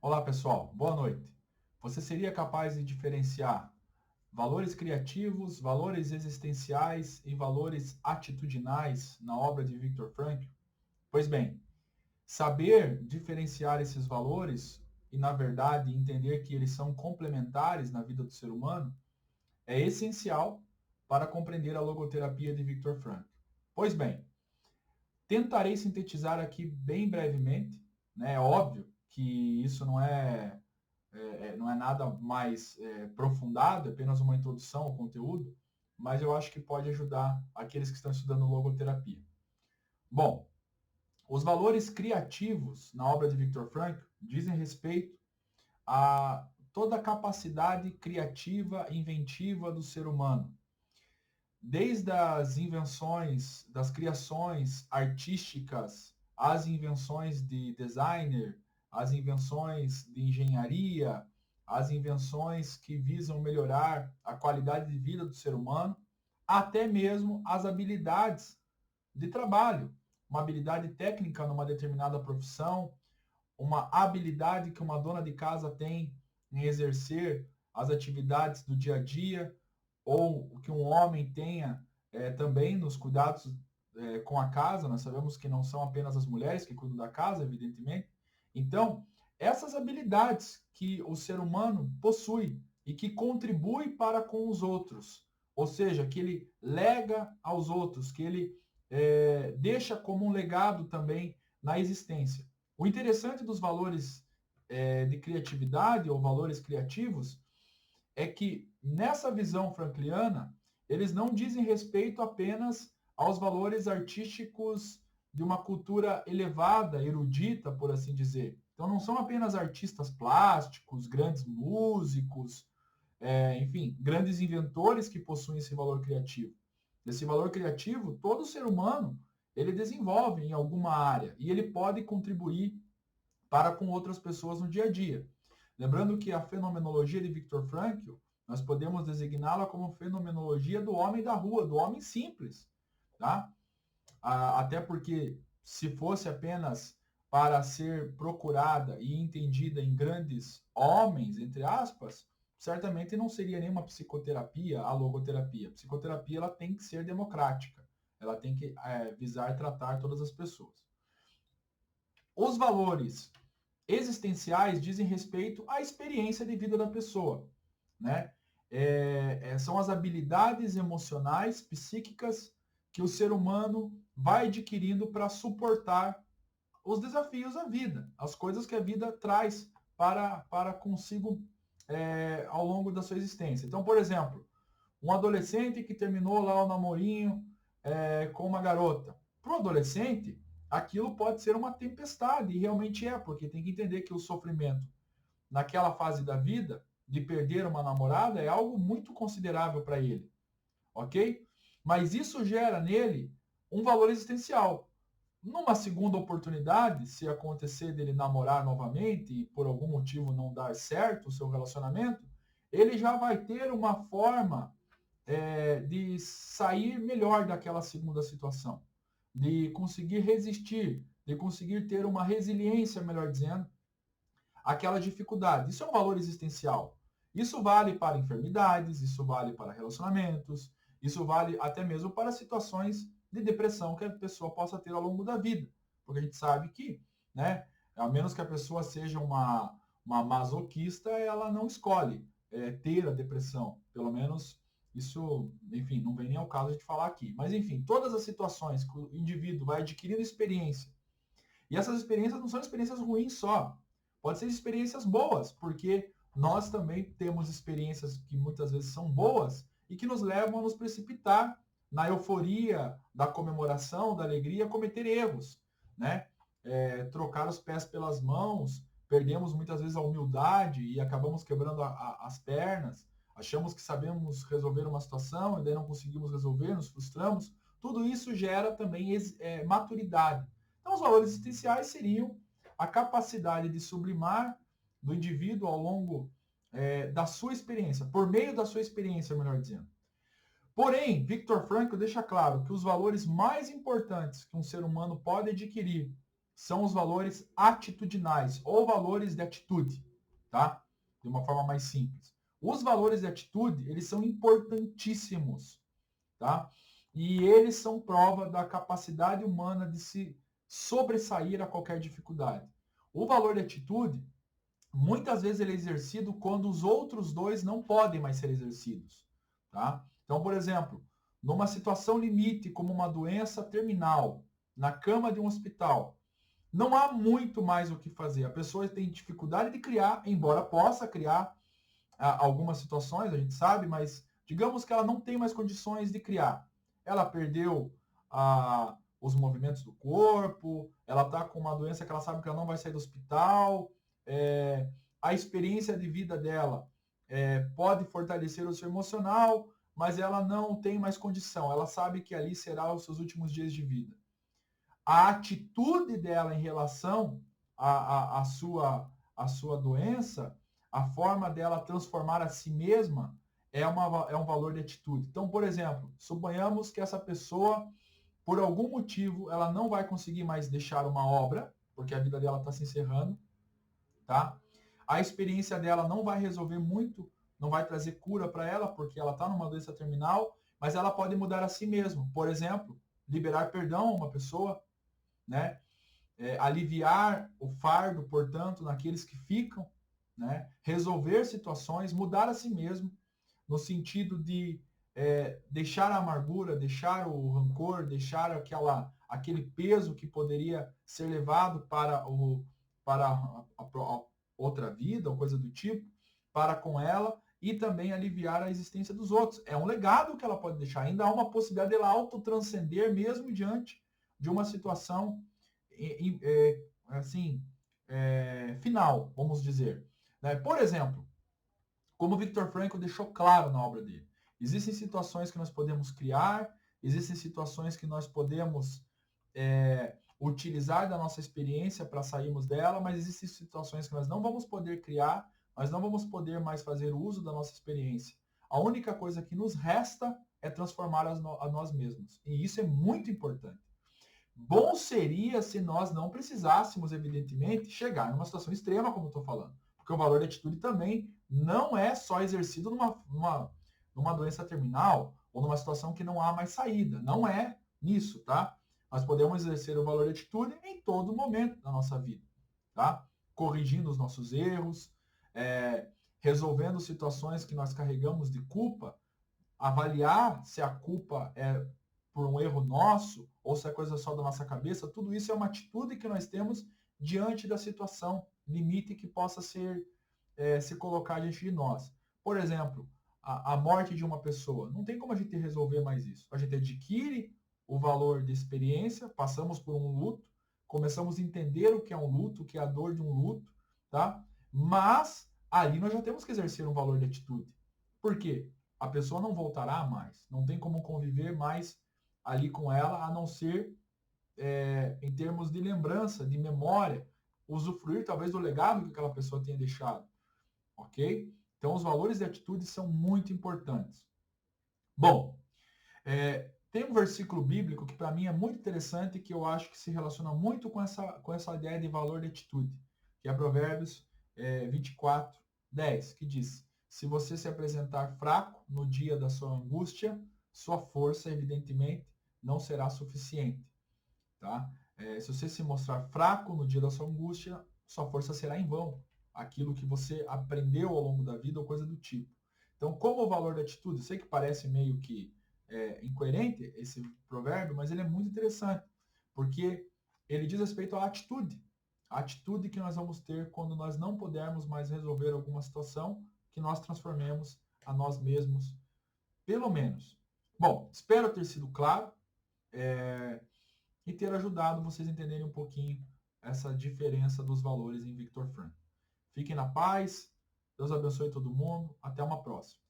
Olá, pessoal. Boa noite. Você seria capaz de diferenciar valores criativos, valores existenciais e valores atitudinais na obra de Viktor Frankl? Pois bem, saber diferenciar esses valores e, na verdade, entender que eles são complementares na vida do ser humano é essencial para compreender a logoterapia de Viktor Frankl. Pois bem, tentarei sintetizar aqui bem brevemente, né? É óbvio que isso não é nada mais aprofundado, é apenas uma introdução ao conteúdo, mas eu acho que pode ajudar aqueles que estão estudando logoterapia. Bom, os valores criativos na obra de Viktor Frankl dizem respeito a toda a capacidade criativa e inventiva do ser humano. Desde as invenções, das criações artísticas, às invenções de designer, às invenções de engenharia, às invenções que visam melhorar a qualidade de vida do ser humano, até mesmo as habilidades de trabalho, uma habilidade técnica numa determinada profissão, uma habilidade que uma dona de casa tem em exercer as atividades do dia a dia, ou que um homem tenha também nos cuidados com a casa. Nós sabemos que não são apenas as mulheres que cuidam da casa, evidentemente. Então, essas habilidades que o ser humano possui e que contribui para com os outros, ou seja, que ele lega aos outros, que ele deixa como um legado também na existência. O interessante dos valores de criatividade ou valores criativos é que nessa visão frankliana, eles não dizem respeito apenas aos valores artísticos de uma cultura elevada, erudita, por assim dizer. Então não são apenas artistas plásticos, grandes músicos, enfim, grandes inventores que possuem esse valor criativo. Esse valor criativo, todo ser humano, ele desenvolve em alguma área e ele pode contribuir para com outras pessoas no dia a dia. Lembrando que a fenomenologia de Viktor Frankl, nós podemos designá-la como fenomenologia do homem da rua, do homem simples, tá? Até porque se fosse apenas para ser procurada e entendida em grandes homens, entre aspas, certamente não seria nenhuma psicoterapia, a logoterapia. A psicoterapia ela tem que ser democrática, ela tem que visar tratar todas as pessoas. Os valores existenciais dizem respeito à experiência de vida da pessoa, né? São as habilidades emocionais, psíquicas que o ser humano vai adquirindo para suportar os desafios da vida, as coisas que a vida traz para consigo ao longo da sua existência. Então, por exemplo, um adolescente que terminou lá o namorinho com uma garota. Para o adolescente, aquilo pode ser uma tempestade, e realmente é, porque tem que entender que o sofrimento naquela fase da vida, de perder uma namorada, é algo muito considerável para ele, ok? Mas isso gera nele um valor existencial. Numa segunda oportunidade, se acontecer dele namorar novamente e por algum motivo não dar certo o seu relacionamento, ele já vai ter uma forma de sair melhor daquela segunda situação, de conseguir resistir, de conseguir ter uma resiliência, melhor dizendo, àquela dificuldade. Isso é um valor existencial. Isso vale para enfermidades, isso vale para relacionamentos, isso vale até mesmo para situações de depressão que a pessoa possa ter ao longo da vida. Porque a gente sabe que, né, a menos que a pessoa seja uma masoquista, ela não escolhe ter a depressão. Pelo menos isso, enfim, não vem nem ao caso de falar aqui. Mas, enfim, todas as situações que o indivíduo vai adquirindo experiência, e essas experiências não são experiências ruins só, pode ser experiências boas, porque nós também temos experiências que muitas vezes são boas e que nos levam a nos precipitar na euforia da comemoração, da alegria, a cometer erros, né? Trocar os pés pelas mãos, perdemos muitas vezes a humildade e acabamos quebrando as pernas, achamos que sabemos resolver uma situação e daí não conseguimos resolver, nos frustramos. Tudo isso gera também maturidade. Então, os valores existenciais seriam a capacidade de sublimar do indivíduo ao longo da sua experiência, por meio da sua experiência, melhor dizendo. Porém, Viktor Frankl deixa claro que os valores mais importantes que um ser humano pode adquirir são os valores atitudinais, ou valores de atitude, tá? De uma forma mais simples. Os valores de atitude, eles são importantíssimos, tá? E eles são prova da capacidade humana de se sobressair a qualquer dificuldade. O valor de atitude, muitas vezes ele é exercido quando os outros dois não podem mais ser exercidos, tá? Então, por exemplo, numa situação limite, como uma doença terminal, na cama de um hospital, não há muito mais o que fazer. A pessoa tem dificuldade de criar, embora possa criar algumas situações, a gente sabe, mas digamos que ela não tem mais condições de criar. Ela perdeu os movimentos do corpo, ela está com uma doença que ela sabe que ela não vai sair do hospital, a experiência de vida dela pode fortalecer o seu emocional, mas ela não tem mais condição. Ela sabe que ali será os seus últimos dias de vida. A atitude dela em relação à sua doença, a forma dela transformar a si mesma é um valor de atitude. Então, por exemplo, suponhamos que essa pessoa, por algum motivo, ela não vai conseguir mais deixar uma obra, porque a vida dela está se encerrando, tá? A experiência dela não vai resolver muito, não vai trazer cura para ela, porque ela está numa doença terminal, mas ela pode mudar a si mesma. Por exemplo, liberar perdão a uma pessoa, né? Aliviar o fardo, portanto, naqueles que ficam, né? Resolver situações, mudar a si mesmo, no sentido de deixar a amargura, deixar o rancor, deixar aquele peso que poderia ser levado para a outra vida, ou coisa do tipo, para com ela, e também aliviar a existência dos outros. É um legado que ela pode deixar. Ainda há uma possibilidade dela autotranscender mesmo diante de uma situação assim, final, vamos dizer. Né? Por exemplo, como o Viktor Frankl deixou claro na obra dele, existem situações que nós podemos criar, existem situações que nós podemos utilizar da nossa experiência para sairmos dela, mas existem situações que nós não vamos poder criar, nós não vamos poder mais fazer uso da nossa experiência. A única coisa que nos resta é transformar a nós mesmos. E isso é muito importante. Bom seria se nós não precisássemos, evidentemente, chegar numa situação extrema, como eu estou falando. Porque o valor de atitude também não é só exercido numa doença terminal ou numa situação que não há mais saída. Não é nisso, tá? Nós podemos exercer o valor de atitude em todo momento da nossa vida, tá? Corrigindo os nossos erros, resolvendo situações que nós carregamos de culpa, avaliar se a culpa é por um erro nosso ou se é coisa só da nossa cabeça, tudo isso é uma atitude que nós temos diante da situação limite que possa se colocar diante de nós. Por exemplo, a morte de uma pessoa. Não tem como a gente resolver mais isso. A gente adquire o valor de experiência, passamos por um luto, começamos a entender o que é um luto, o que é a dor de um luto, tá? Mas ali nós já temos que exercer um valor de atitude. Por quê? A pessoa não voltará mais, não tem como conviver mais ali com ela, a não ser em termos de lembrança, de memória, usufruir talvez do legado que aquela pessoa tenha deixado, ok? Então, os valores de atitude são muito importantes. Bom, tem um versículo bíblico que para mim é muito interessante e que eu acho que se relaciona muito com essa ideia de valor de atitude, que é Provérbios 24, 10, que diz: se você se apresentar fraco no dia da sua angústia, sua força, evidentemente, não será suficiente. Tá? Se você se mostrar fraco no dia da sua angústia, sua força será em vão. Aquilo que você aprendeu ao longo da vida ou coisa do tipo. Então, como o valor da atitude, eu sei que parece meio que incoerente esse provérbio, mas ele é muito interessante, porque ele diz respeito à atitude. A atitude que nós vamos ter quando nós não pudermos mais resolver alguma situação, que nós transformemos a nós mesmos, pelo menos. Bom, espero ter sido claro e ter ajudado vocês a entenderem um pouquinho essa diferença dos valores em Viktor Frankl. Fiquem na paz, Deus abençoe todo mundo, até uma próxima.